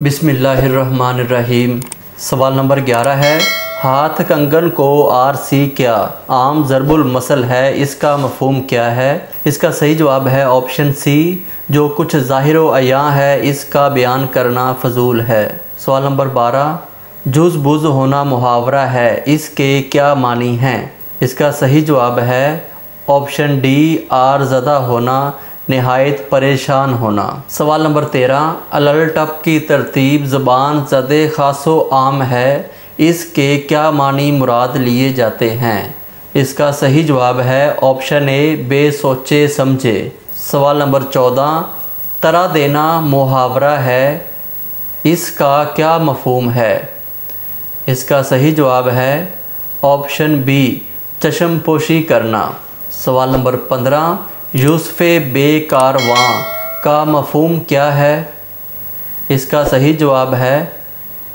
बिस्मिल्लाहिर्रहमानिर्रहीम। सवाल नंबर 11 है, हाथ कंगन को आरसी क्या आम ज़रबुल मसल है, इसका मफ़हूम क्या है? इसका सही जवाब है ऑप्शन सी, जो कुछ ज़ाहिर व अयां है इसका बयान करना फ़जूल है। सवाल नंबर 12, जुज़ बुज़ होना मुहावरा है, इसके क्या मानी हैं? इसका सही जवाब है ऑप्शन डी, आरज़दा होना, नहायत परेशान होना। सवाल नंबर 13, अलटप की तरतीब ज़बान ज़दे ख़ासो आम है, इसके क्या मानी मुराद लिए जाते हैं? इसका सही जवाब है ऑप्शन ए, बेसोचे समझे। सवाल नंबर 14, तरा देना मुहावरा है, इसका क्या मफ़हूम है? इसका सही जवाब है ऑप्शन बी, चश्मपोशी करना। सवाल नंबर 15, यूसुफ़े बेकारवां का मफ़हूम क्या है? इसका सही जवाब है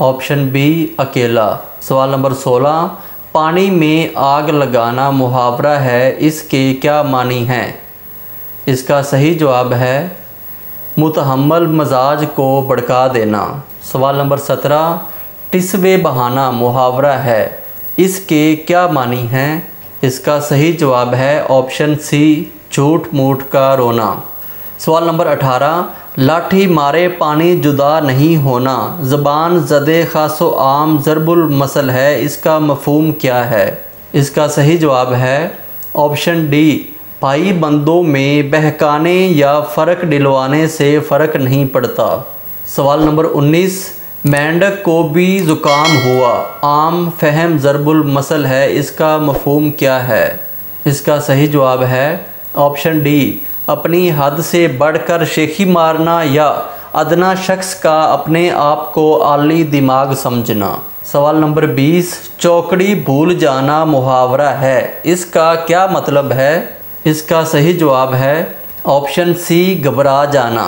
ऑप्शन बी, अकेला। सवाल नंबर 16, पानी में आग लगाना मुहावरा है, इसके क्या मानी हैं? इसका सही जवाब है मुतहम्मल मजाज को भड़का देना। सवाल नंबर 17, टिस्वे बहाना मुहावरा है, इसके क्या मानी हैं? इसका सही जवाब है ऑप्शन सी, झूठ मूठ का रोना। सवाल नंबर 18, लाठी मारे पानी जुदा नहीं होना ज़बान ज़दे ख़ासो आम ज़रबुल मसल है, इसका मफ़हूम क्या है? इसका सही जवाब है ऑप्शन डी, भाई बंदों में बहकाने या फ़र्क दिलवाने से फ़र्क नहीं पड़ता। सवाल नंबर 19, मेंढक को भी ज़ुकाम हुआ आम फ़हम ज़रबुल मसल है, इसका मफ़हूम क्या है? इसका सही जवाब है ऑप्शन डी, अपनी हद से बढ़कर शेखी मारना या अदना शख्स का अपने आप को आली दिमाग समझना। सवाल नंबर 20, चौकड़ी भूल जाना मुहावरा है, इसका क्या मतलब है? इसका सही जवाब है ऑप्शन सी, घबरा जाना।